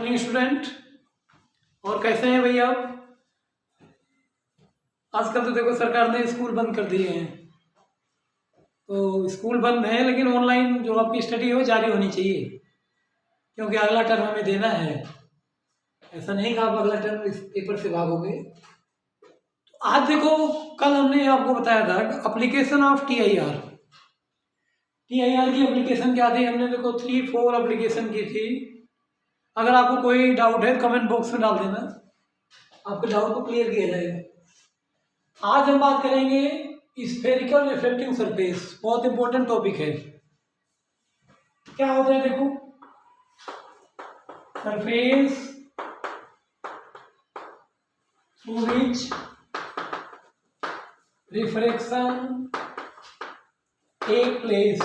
Morning student. और कैसे हैं भैया आप? आजकल तो देखो सरकार ने स्कूल बंद कर दिए हैं, तो स्कूल बंद है लेकिन ऑनलाइन जो आपकी स्टडी है वो जारी होनी चाहिए, क्योंकि अगला टर्म हमें देना है। ऐसा नहीं कि आप अगला टर्म इस पेपर से भागोगे। तो आज देखो, कल हमने आपको बताया था एप्लीकेशन ऑफ टीआईआर की एप्लीकेशन क्या थी। हमने देखो 3-4 एप्लीकेशन की थी। अगर आपको कोई डाउट है कमेंट बॉक्स में डाल देना, आपके डाउट को क्लियर किया जाएगा। आज हम बात करेंगे स्फेरिकल रिफ्लेक्टिंग सरफेस, बहुत इंपॉर्टेंट टॉपिक है। क्या होता है देखो, surface through which refraction take place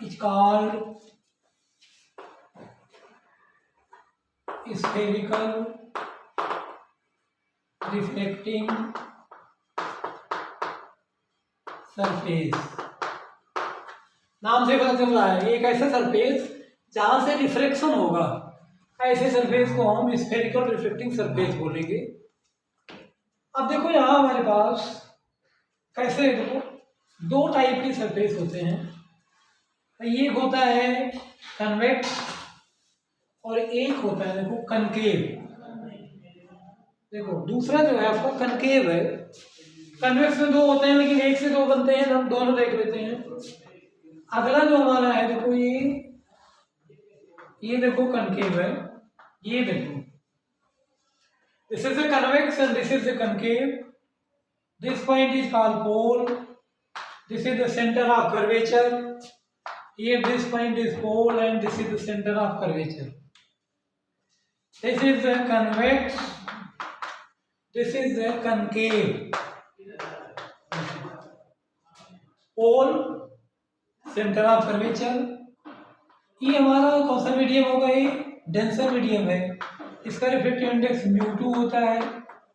is called spherical reflecting surface. नाम से पता चल रहा है एक ऐसा सरफेस जहां से रिफ्रैक्शन होगा, ऐसे सरफेस को हम स्फेरिकल रिफ्लेक्टिंग सरफेस बोलेंगे। अब देखो यहां हमारे पास कैसे, देखो दो टाइप के सरफेस होते हैं। एक होता है कन्वेक्स और एक होता है देखो कनकेव। देखो दूसरा जो है आपका कनकेव है। कन्वेक्स में दो होते हैं लेकिन एक से दो बनते हैं, हम दोनों देख लेते हैं। अगला जो हमारा है देखो, ये देखो कनकेव है, ये देखो this is the convex and this is the concave. This point is called pole, this is the centre of curvature. Here this point is pole and this is the center of curvature. This is the convex, this is the concave. Pole, center of curvature. ये हमारा कौन सा medium होगा? ये denser medium है, इसका reflective index μ2 होता है।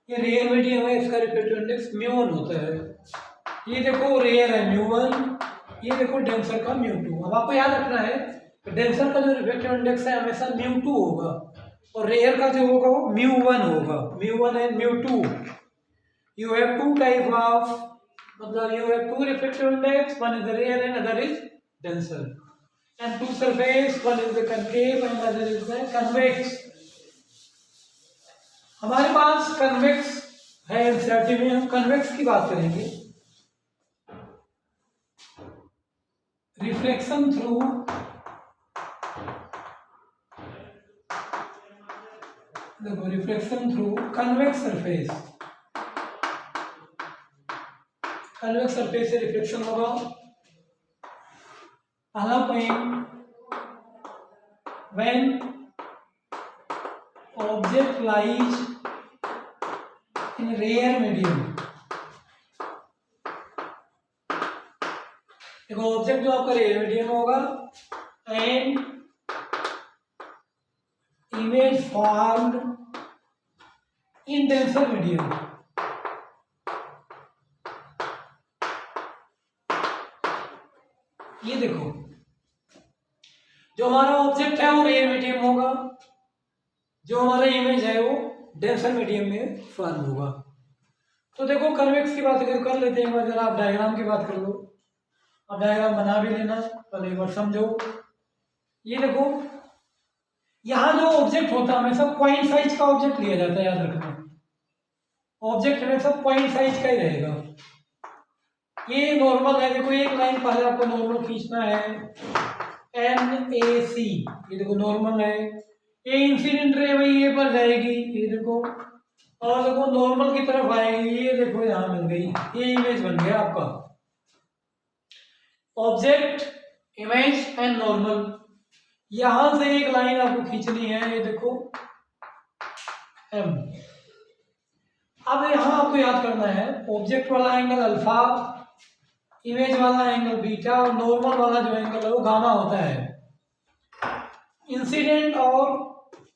ये रेयर मीडियम है, इसका रिफ्लेक्टिव इंडेक्स μ1 होता है। ये देखो रेयर है μ1, ये देखो डेंसर का μ2। अब आपको याद रखना है डेंसर का जो रिफ्लेक्टिव इंडेक्स है हमेशा μ2 होगा और रेयर का जो होगा वो μ1 होगा। μ1 and μ2, you have two type of, मतलब you have two reflective index, one is the rare and other is denser, and two surface, one is the concave and other is the convex. हमारे पास convex है NCERT में, हम convex की बात करेंगे। Reflection through देखो, reflection through convex surface, convex surface से रिफ्लेक्शन होगा। पहला point, when object lies in rare medium. देखो ऑब्जेक्ट जो आपका रेयर मीडियम होगा and image formed in denser medium. ये देखो जो हमारा ऑब्जेक्ट है वो रेयर मीडियम होगा, जो हमारा इमेज है वो डेंसर मीडियम में फॉर्म होगा। तो देखो कन्वेक्स की बात कर लेते हैं एक बार, जरा आप डायग्राम की बात कर लो। अब डायग्राम बना भी लेना, पहले एक बार समझो। ये देखो यहाँ जो ऑब्जेक्ट होता है हमेशा पॉइंट साइज का ऑब्जेक्ट लिया जाता है, याद रखना। ऑब्जेक्ट हमेशा पॉइंट साइज का ही रहेगा। ये नॉर्मल है, देखो एक लाइन पहले आपको नॉर्मल खींचना है, NAC। ये देखो नॉर्मल है, ये इंसिडेंट रे भाई ये पर जाएगी, ये देखो, और देखो नॉर्मल की तरफ आएगी, ये देखो यहाँ मिल गई, ये इमेज बन गया आपका। ऑब्जेक्ट, इमेज एंड नॉर्मल, यहां से एक लाइन आपको खींचनी है, ये देखो M। अब यहां आपको याद करना है ऑब्जेक्ट वाला एंगल अल्फा, इमेज वाला एंगल बीटा और नॉर्मल वाला जो एंगल है वो गामा होता है। इंसिडेंट और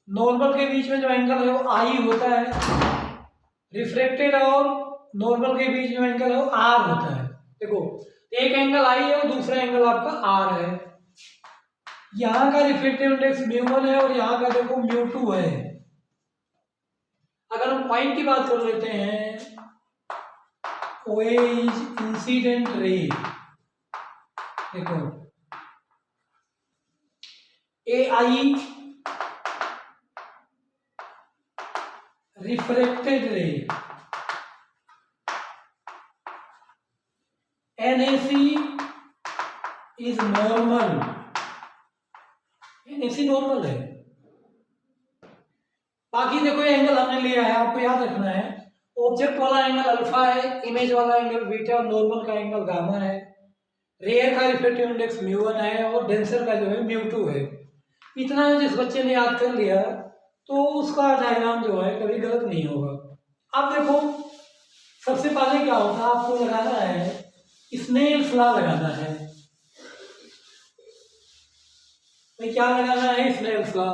नॉर्मल के बीच में जो एंगल है वो I होता है। रिफ्लेक्टेड और नॉर्मल के बीच में एंगल है वो R होता है। देखो एक एंगल I है और दूसरा एंगल आपका R है। यहाँ का रिफ्रैक्टिव इंडेक्स μ1 है और यहाँ का देखो μ2 है। अगर हम पॉइंट की बात कर लेते हैं, OA इज इंसिडेंट रे, देखो AI रिफ्रैक्टेड रे, NAC is normal, NAC normal है। बाकी देखो ये एंगल हमने लिया है, आपको याद रखना है, ऑब्जेक्ट वाला एंगल अल्फा है, इमेज वाला एंगल बीटा, नॉर्मल का एंगल गामा है, रेयर का रिफ्रैक्टिव इंडेक्स μ1 है और डेंसर का जो है μ2 है। इतना जिस बच्चे ने याद कर लिया तो उसका डायग्राम जो है कभी गलत नहीं होगा। अब देखो सबसे पहले क्या होता है, आपको लगाना है स्नेल्स लॉ लगाना है। भाई क्या लगाना है? Snell's law.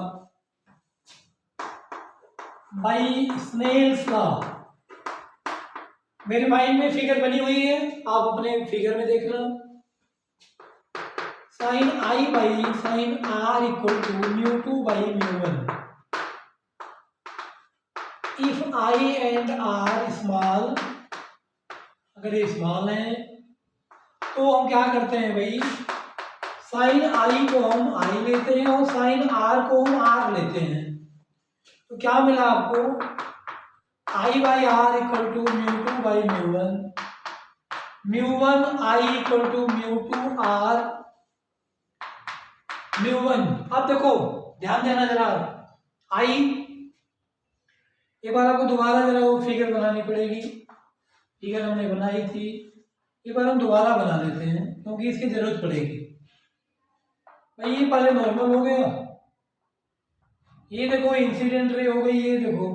By Snell's law मेरे माइंड में फिगर बनी हुई है, आप अपने फिगर में देखना। Sine I by sine R equal to μ2 by μ1। If I and R small, अगर ये स्मॉल है तो हम क्या करते हैं भाई, साइन I को हम I लेते हैं और साइन R को हम R लेते हैं। तो क्या मिला आपको? I by R equal to μ2 by μ1, μ1 I equal to μ2 R μ1। अब देखो ध्यान देना जरा, I एक बार आपको दोबारा जरा वो फिगर बनानी पड़ेगी, फिगर हमने बनाई थी, एक बार हम दोबारा बना लेते हैं क्योंकि इसकी जरूरत पड़ेगी। भाई ये पहले नॉर्मल हो गया, ये देखो इंसिडेंट रे हो गई, ये देखो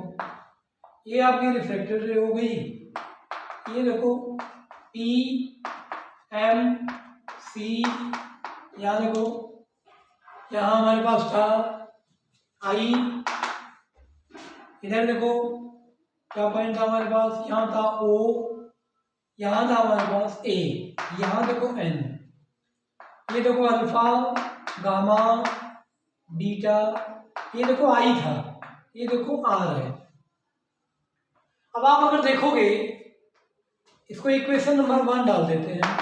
ये आपकी रिफ्लेक्टेड रे हो गई, ये देखो P M C, यहाँ देखो यहाँ हमारे पास था I, इधर देखो क्या पॉइंट था हमारे पास, यहाँ था O, यहाँ था हमारे पास A, यहाँ देखो N, ये देखो अल्फा गामा बीटा, ये देखो I था, ये देखो R है। अब आप अगर देखोगे इसको इक्वेशन नंबर 1 डाल देते हैं।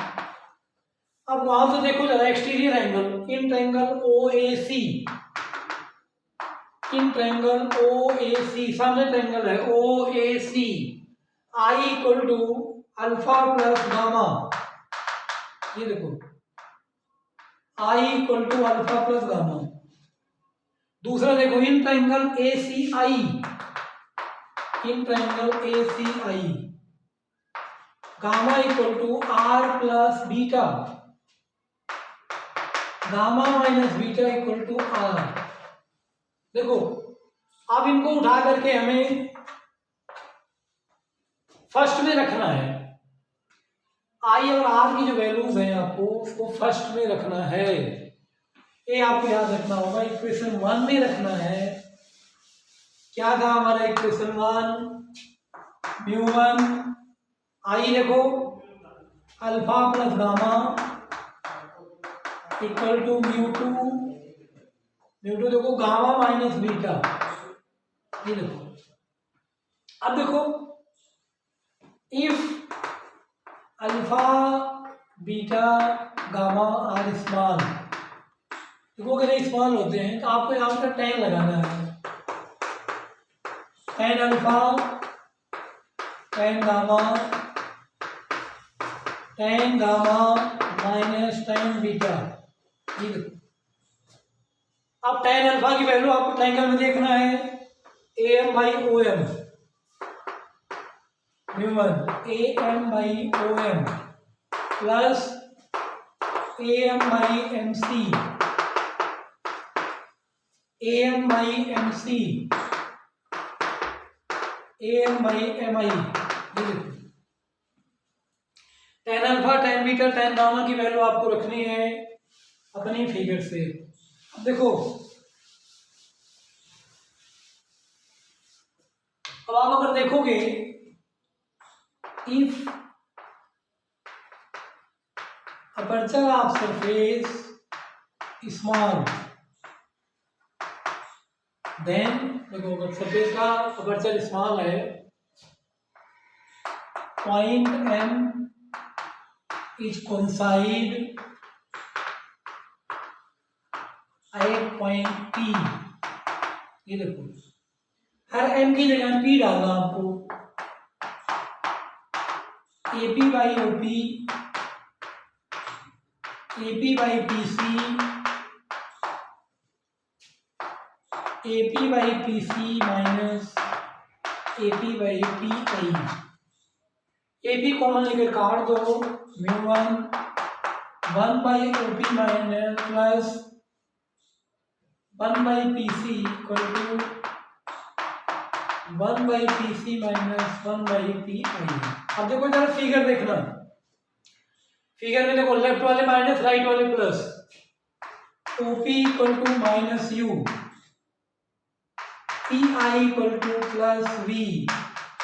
अब वहां से देखो जरा exterior angle in triangle OAC, in triangle OAC, सामने ट्रायंगल है OAC, I equal to alpha plus gamma, ये देखो I equal to alpha plus gamma. दूसरा देखो in triangle ACI, in triangle ACI, gamma equal to R plus beta, gamma minus beta equal to R। देखो अब इनको उठा करके हमें फर्स्ट में रखना है, I और R की जो वैल्यूज हैं आपको उसको फर्स्ट में रखना है, ये आपको याद रखना होगा। इक्वेशन 1 में रखना है, क्या था हमारा इक्वेशन 1, μ1 I देखो alpha plus gamma equal to μ2, μ2 देखो गामा माइनस बीटा, ये देखो। अब देखो if alpha beta gamma are small, देखो अगर स्मॉल होते हैं तो आपको यहाँ पर tan लगाना है, tan alpha tan gamma minus tan beta, ये देखो। अब tan अल्फा की वैल्यू आपको ट्रायंगल में देखना है, AM by OM, μ1 AM by OM plus AM by MC, AM by MC, AM by MI, ये देखो। tan alpha tan beta tan gamma की वैल्यू आपको रखनी है अपनी फिगर से। अब देखो अब आप अगर देखोगे if aperture of surface small, then देखो अगर सरफेस का अपर्चर स्मॉल है, point M is coincide at point P. ये देखो हर एम की जगह पी डालना आपको। A P by O P, A P by P C, A P by P C minus A P by P I. A P common लेकर काट दो, mu one by O P minus plus 1 by P C equal to 1 by P C minus 1 by P I. अब देखो जरा figure देखना, figure में देखो left वाले माइनस राइट वाले plus. OP equal to minus u, PI equal to plus V,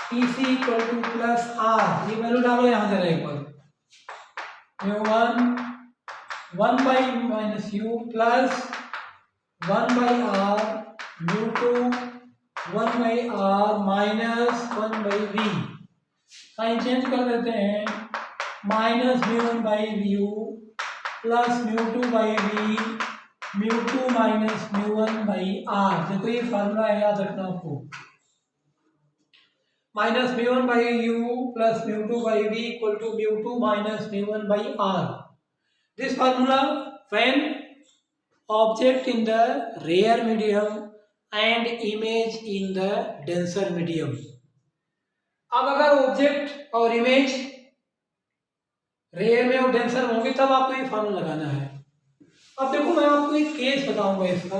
PC equal to plus R। ये value डालो यहाँ जरा एक बार। Mu one by minus u plus 1 by R, mu two 1 by R minus 1 by V। Sign change कर देते हैं, minus mu one by you plus mu two by v, mu two minus mu one by are. देखो ये formula है, याद रखना आपको। Minus mu one by you plus mu two by V equal to mu two minus mu one by R. This formula when object in the rare medium and image in the denser medium. अब अगर object और image rare में और denser में होंगे तब आपको ये फार्मूला लगाना है। अब देखो मैं आपको एक केस बताऊंगा इसका।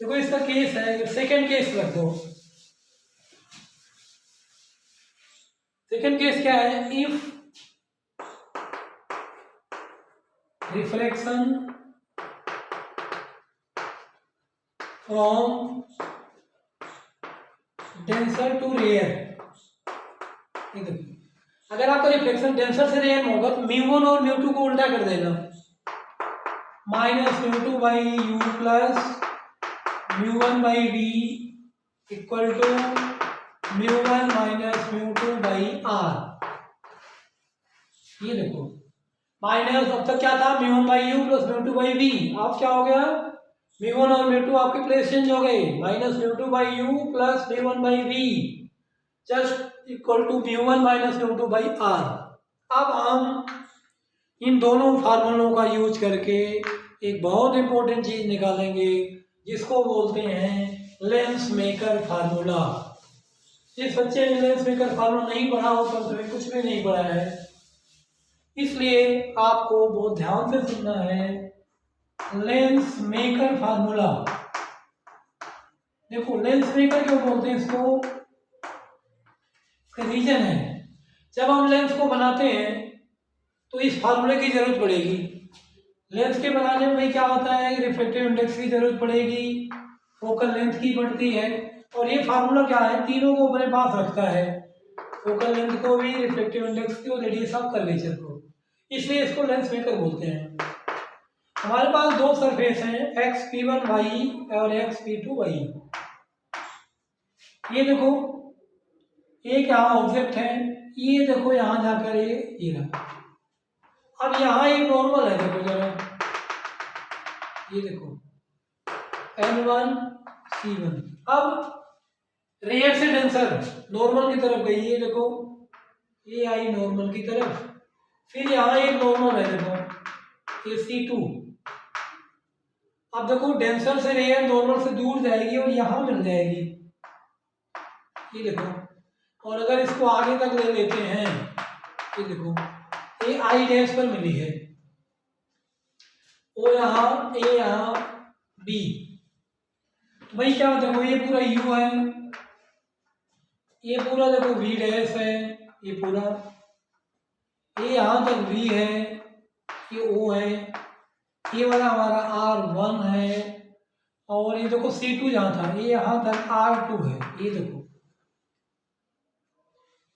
देखो इसका केस है, सेकंड केस रख दो। सेकंड केस क्या है? If reflection from denser to rare. ये देखो अगर आपका रिफ्लेक्शन डेंसर से रेयर में होगा तो म्यू वन और म्यू टू को उल्टा कर देना, minus mu two by you plus mu one by V equal to mu one minus mu two by R. ये देखो माइनस अब तक क्या था, mu one by you plus mu two by V. अब क्या हो गया, म्यू वन और म्यू टू आपके प्लेस चेंज हो गए, minus mu two by you plus mu one by V just equal to mu one minus mu two by R. अब हम इन दोनों फार्मूलों का यूज करके एक बहुत इंपॉर्टेंट चीज निकालेंगे जिसको बोलते हैं लेंस मेकर फार्मूला। जिस बच्चे ने लेंस मेकर फार्मूला नहीं पढ़ा हो तो उसमें कुछ भी नहीं पढ़ा है, इसलिए आपको बहुत ध्यान से सुनना है। लेंस मेकर फार्मूला, देखो लेंस मेकर क्यों बोलते हैं इसको, रीजन है जब हम लेंस को बनाते हैं तो इस फार्मूले की जरूरत पड़ेगी। लेंस के बनाने में भाई क्या होता है, रिफ्रैक्टिव इंडेक्स की जरूरत पड़ेगी, फोकल लेंथ की पड़ती है, और ये फार्मूला क्या है, तीनों को अपने पास रखता है, फोकल लेंथ को भी, रिफ्रैक्टिव इंडेक्स को, रेडियस ऑफ कर्वेचर को, इसलिए इसको लेंस मेकर बोलते हैं। हमारे पास दो सरफेस हैं, XP1y और XP2y। ये देखो एक यहाँ ऑब्जेक्ट है, ये देखो यहाँ जाकर ये रहा। अब यहाँ एक नॉर्मल है, देखो जरा ये देखो N1 C1। अब रेयर से डेंसर नॉर्मल की तरफ गई, ये देखो ये आई नॉर्मल की तरफ, फिर यहाँ एक नॉर्मल है देखो ये C2। अब देखो डेंसर से रेयर नॉर्मल से दूर जाएगी और यहाँ मिल जाएगी, ये देखो। और अगर इसको आगे तक ले लेते हैं, ये देखो ये आई डैश पर मिली है, ओ यहाँ, ए यहाँ, बी। तो भाई क्या देखो ये पूरा यू है, ये पूरा देखो वी डैश है, ये पूरा, ये यहाँ तक वी है, ये ओ है, ये वाला हमारा R1 है, और ये देखो C2 जहाँ था ये यहाँ तक R2 है। ये देखो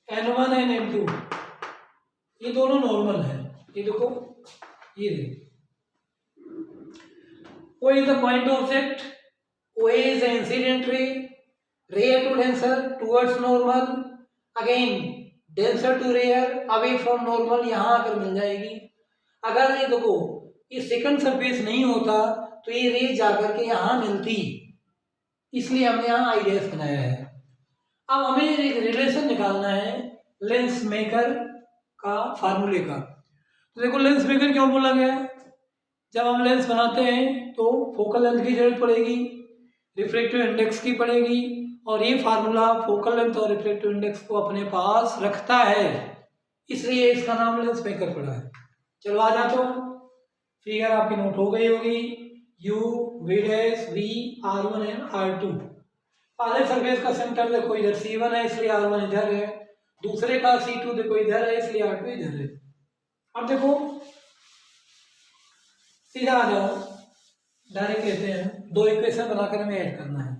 N1 एंड N2 ये दोनों नॉर्मल है, ये देखो ये देखो। वो is the point object OA is the incident ray to denser towards normal, again denser to rare away from normal, यहाँ आकर मिल जाएगी। अगर ये देखो ये सेकंड सरफेस नहीं होता तो ये रे जाकर के यहाँ मिलती, इसलिए हमने यहाँ आई डैश बनाया है। अब हमें एक रिलेशन निकालना है लेंस मेकर का फार्मूले का। तो देखो लेंस मेकर क्यों बोला गया, जब हम लेंस बनाते हैं तो फोकल लेंथ की जरूरत पड़ेगी, रिफ्रैक्टिव इंडेक्स की पड़ेगी, और ये फार्मूला फोकल लेंथ और रिफ्रैक्टिव इंडेक्स को अपने पास रखता है, इसलिए इसका नाम लेंस मेकर पड़ा है। चलो आ जाते हो, फिगर आपकी नोट हो गई होगी, U, V dash, V, R1 and R2। पहले सरफेस का सेंटर देखो इधर C1 है इसलिए R1 इधर है, दूसरे का C2 देखो इधर है इसलिए R2 इधर है। अब देखो सीधा आ जाओ, डायरेक्ट लेते हैं, दो इक्वेशन बनाकर हमें ऐड करना है।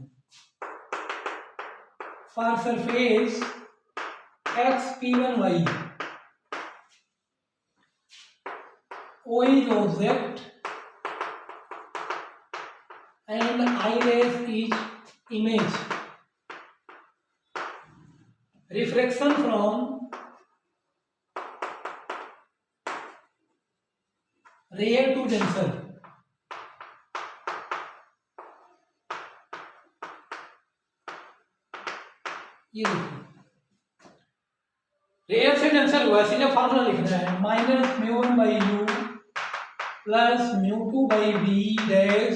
For surface XP1Y O is object and I dash is image, refraction from rare to denser, ये देखो रेयर से डेंसर हुआ, सीधा फार्मूला लिखना है, minus mu one by you plus mu two by B dash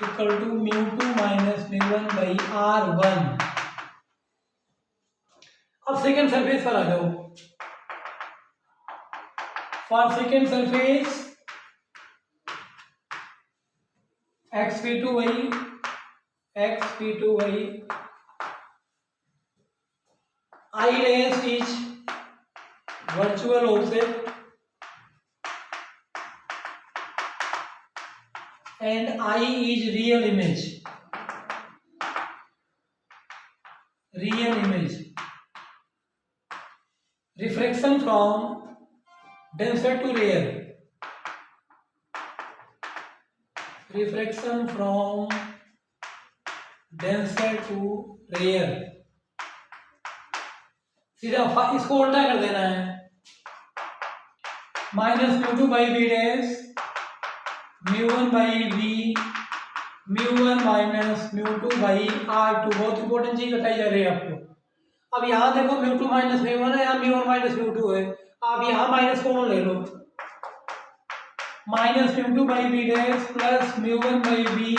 equal to mu two minus mu one by R1। अब second surface पर आ जाओ। For second surface XP2Y I dash is virtual object and I is real image, refraction from denser to rare, refraction from denser to rare। सीधा इसको उल्टा कर देना है, minus mu two by B dash mu one by V mu one minus mu two by R2। बहुत important चीज बताई जा रही है आपको। अब यहाँ देखो mu two minus mu one है, यहाँ mu one minus mu two है, आप यहाँ माइनस कॉमन ले लो, minus mu two by B dash plus mu one by B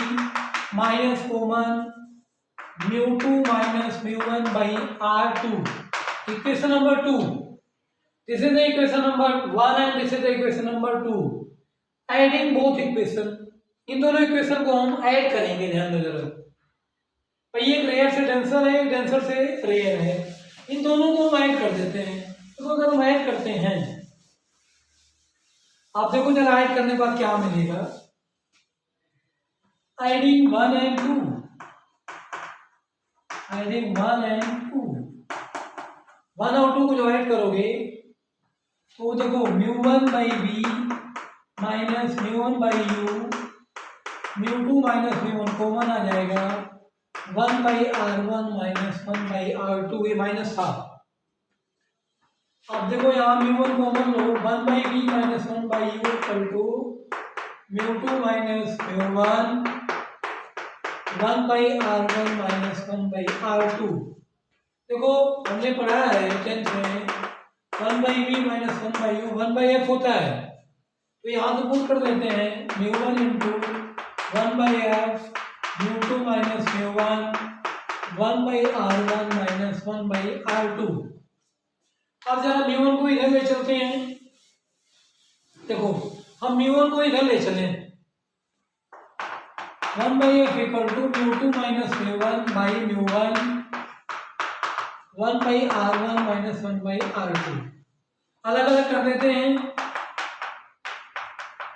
minus common mu two minus mu one by R2। Equation number 2. This is the equation number 1 and this is the equation number 2. Adding both equation, इन दोनों equation को हम add करेंगे, ध्यान दो जरा। भाई एक rare से डेंसर है, एक डेंसर से रेयर है, इन दोनों को हम ऐड कर देते हैं। तो अगर हम ऐड करते हैं, आप देखो जरा ऐड करने के बाद क्या मिलेगा, एडिंग 1 and 2, एडिंग 1 and 2, 1 और 2 को जो ऐड करोगे तो देखो mu one by B minus mu one by u mu two minus mu one common आ जाएगा, 1 by R1 minus 1 by R2, ये माइनस था। अब देखो यहाँ म्यू वन कॉमन लो, 1 by B minus 1 by U equal to mu two minus mu one 1 by R1 minus 1 by R2। देखो हमने पढ़ा है 10th में 1 by B minus 1 by U 1 by F होता है, तो यहाँ तो पुट कर देते हैं mu one into 1 by F mu two minus mu one 1 by R1 minus 1 by R2। अब जरा म्यू वन को इधर ले चलते हैं, देखो हम म्यू वन को इधर ले चले, 1 by F equal to mu two minus mu one by mu one 1 by R1 minus 1 by R2। अलग अलग कर देते हैं,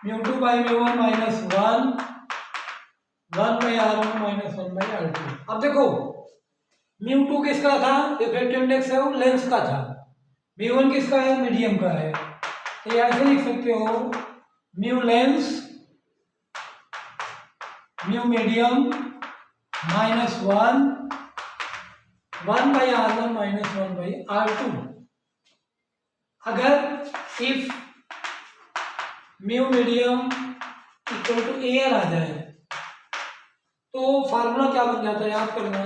mu two by mu one minus 1 by R1 minus 1 by R2। अब देखो म्यू टू किसका था, रिफ्रैक्टिव इंडेक्स है वो लेंस का था, म्यू वन किसका है, मीडियम का है। तो ऐसे लिख सकते हो mu lens mu medium minus one by R1 minus 1/R2। अगर if mu medium equal to air आ जाए तो फार्मूला क्या बन जाता है, याद करना,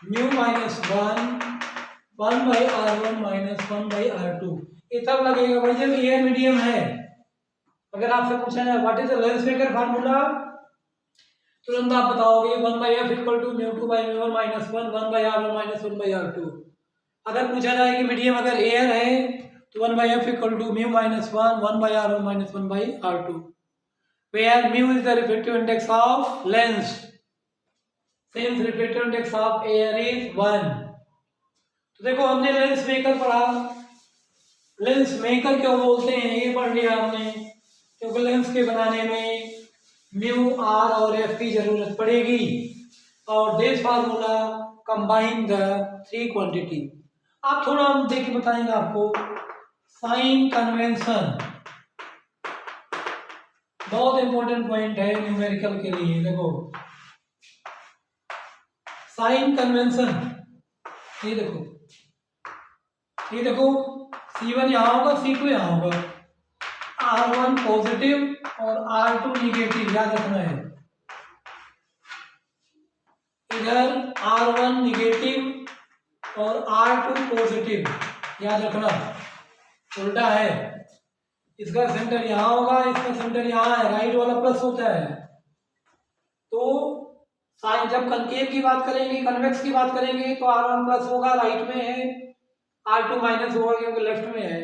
mu minus 1/R1 minus 1/R2। ये तब लगेगा भाई जब एयर मीडियम है। अगर आपसे पूछा जाए what is the lens maker formula, तुरंत आप बताओगे 1/f इक्वल टू म्यू 2/म्यू1 माइनस 1/R1 माइनस 1/R2। अगर पूछा जाए कि मीडियम अगर एयर है तो 1/f equal to mu minus 1/R1 minus 1/R2, where mu is the refractive index of lens, since refractive index of air is 1। तो देखो हमने लेंस मेकर पढ़ा, लेंस मेकर क्यों बोलते हैं ये पढ़ लिया हमने, क्योंकि लेंस के बनाने में म्यू आर और एफ की जरूरत पड़ेगी और this formula combine the three quantity. आप थोड़ा हम देख के बताएंगे आपको। साइन कन्वेंशन बहुत इंपॉर्टेंट पॉइंट है न्यूमेरिकल के लिए। देखो साइन कन्वेंशन, ये देखो C1 यहाँ होगा, C2 यहाँ होगा, R1 पॉजिटिव और R2 निगेटिव, याद रखना है। इधर R1 निगेटिव और R2 पॉजिटिव, याद रखना, उल्टा है। इसका सेंटर यहाँ होगा, इसका सेंटर यहाँ है, राइट वाला प्लस होता है। तो साइन जब कनकेव की बात करेंगे, कन्वेक्स की बात करेंगे तो R1 प्लस होगा, राइट में है, R2 माइनस होगा क्योंकि लेफ्ट में है।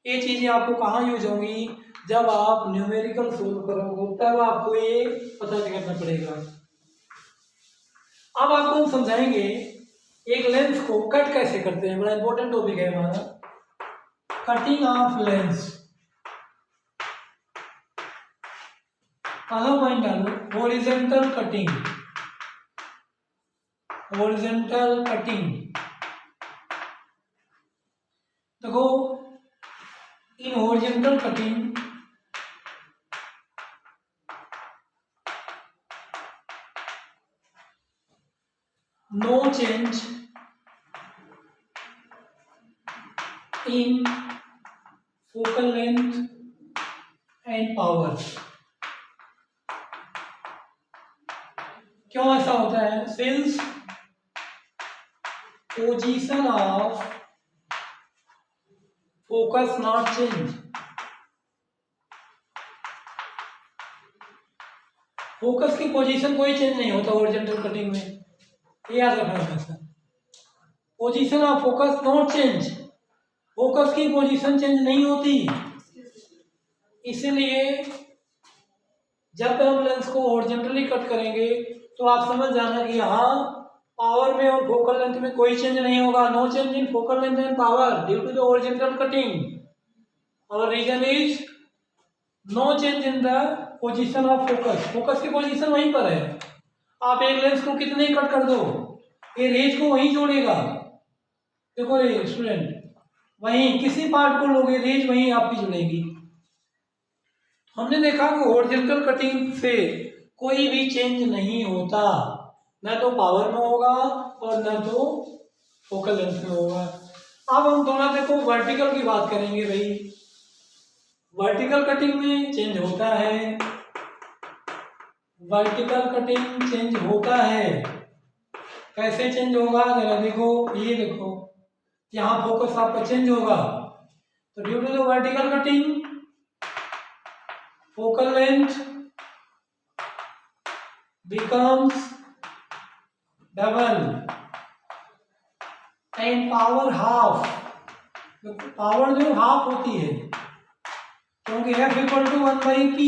ये चीजें आपको कहाँ यूज होंगी, जब आप न्यूमेरिकल सोल्व करोगे तब आपको ये पता करना पड़ेगा। अब आपको हम समझाएंगे एक लेंस को कट कैसे करते हैं, बड़ा इंपॉर्टेंट टॉपिक है हमारा, कटिंग ऑफ लेंस। पहला पॉइंट डालो, हॉरिजॉन्टल कटिंग। हॉरिजॉन्टल कटिंग देखो, in horizontal cutting no change in focal length and power। क्यों ऐसा होता है, since position of focus not change. Focus की पोजीशन कोई चेंज नहीं होता हॉरिजॉन्टल कटिंग में, याद रखना है। Position of focus not change, focus की पोजीशन चेंज नहीं होती। इसलिए जब हम लेंस को हॉरिजॉन्टली कट करेंगे तो आप समझ जाना कि यहाँ पावर में और फोकल लेंथ में कोई चेंज नहीं होगा। No change in focal length and power due to the horizontal cutting. और reason is no change in the position of focus. Focus की पोजीशन वहीं पर है। आप एक लेंस को कितने कट कर दो, ये रेज को वहीं जोड़ेगा। देखो रे स्टूडेंट, वहीं किसी पार्ट को लोगे रेज वहीं आपकी जुड़ेगी। हमने देखा कि हॉरिजॉन्टल कटिंग से कोई भी चेंज नहीं होता, न तो पावर में होगा और न तो फोकल लेंथ में होगा। अब हम थोड़ा देखो वर्टिकल की बात करेंगे भाई। वर्टिकल कटिंग में चेंज होता है, वर्टिकल कटिंग चेंज होता है। कैसे चेंज होगा जरा देखो, ये देखो यहाँ फोकस आपका चेंज होगा तो due to the vertical cutting focal length becomes double and power half। Power जो हाफ होती है क्योंकि F equal to 1/P,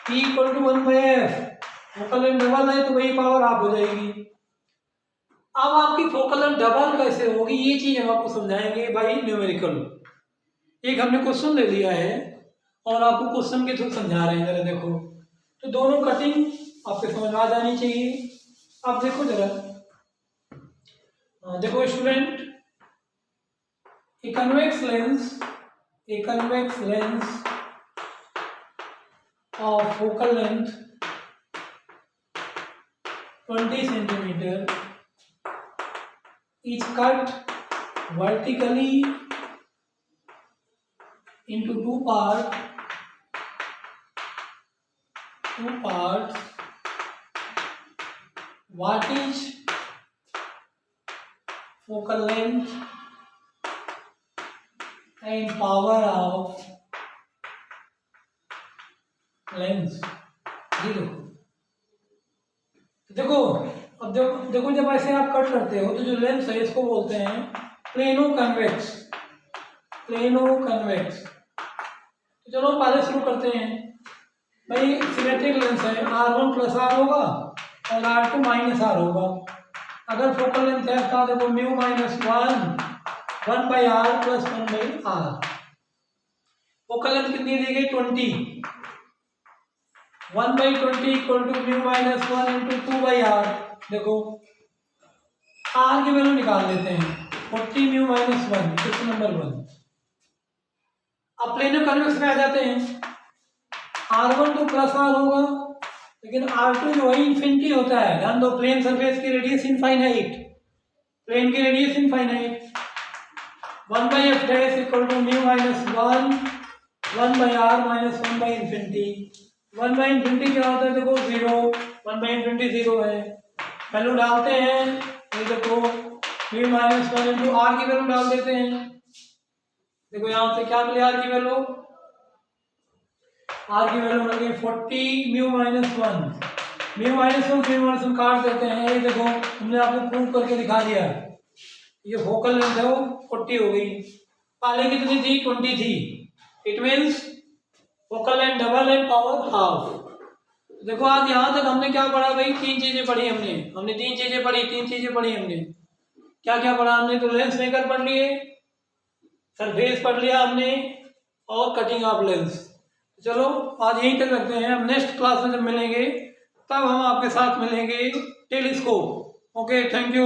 P equal to 1/F। Focal length double है तो वही पावर हाफ हो जाएगी। अब आपकी फोकल लेंथ डबल कैसे होगी ये चीज हम आपको समझाएंगे भाई न्यूमेरिकल। एक हमने क्वेश्चन ले लिया है और आपको क्वेश्चन के थ्रू समझा रहे हैं। जरा देखो, तो दोनों कटिंग आपके समझ में आ जानी चाहिए। आप देखो जरा, देखो student, a convex lens of focal length 20 centimeter is cut vertically into two parts. What is focal length and power of lens? ये देखो अब देखो जब ऐसे आप कट करते हो तो जो लेंस है इसको बोलते हैं प्लेनो कन्वेक्स। तो चलो पहले शुरू करते हैं। भाई सिमेट्रिक लेंस है, R1 प्लस आर होगा और R2 माइनस आर होगा। अगर फोकल लेंथ है तो देखो mu minus one by R plus one by R. Focal length कितनी दी गई 20, 1/20 equal to mu minus 1 into 2/r। देखो आर की वैल्यू निकाल लेते हैं 40 म्यू माइनस 1, क्वेश्चन नंबर 1। अब प्लेनो कन्वेक्स में आ जाते हैं। R1 तो प्लस आर होगा लेकिन R2 जो है इन्फिनिटी होता है। ध्यान दो, प्लेन सरफेस की रेडियस इनफाइनाइट, प्लेन की radius infinite. 1/f dash equal to mu minus 1/r minus 1/इंफिनिटी। 1/इंफिनिटी क्या होता है? देखो 0, 1/इंफिनिटी 0 है। वैल्यू डालते हैं, ये देखो म्यू माइनस 1 इंटू आर की वैल्यू डाल देते हैं। देखो यहाँ से क्या मिले आर की वैल्यू? आर की वैल्यू मिल गई 40 म्यू माइनस 1। म्यू माइनस 1 काट देते हैं। ये देखो हमने आपको प्रूव करके दिखा दिया। ये फोकल लेंथ है वो 40 हो गई। पहले कितनी थी? 20 थी। It means focal length double and power half. देखो आज यहाँ तक हमने क्या पढ़ा भाई? तीन चीजें पढ़ी हमने तीन चीजें पढ़ी हमने। क्या क्या पढ़ा हमने? तो लेंस मेकर पढ़ लिए, सरफेस पढ़ लिया हमने, और कटिंग ऑफ लेंस। चलो आज यहीं तक रखते हैं। हम नेक्स्ट क्लास में जब मिलेंगे तब हम आपके साथ मिलेंगे टेलीस्कोप। Okay, thank you.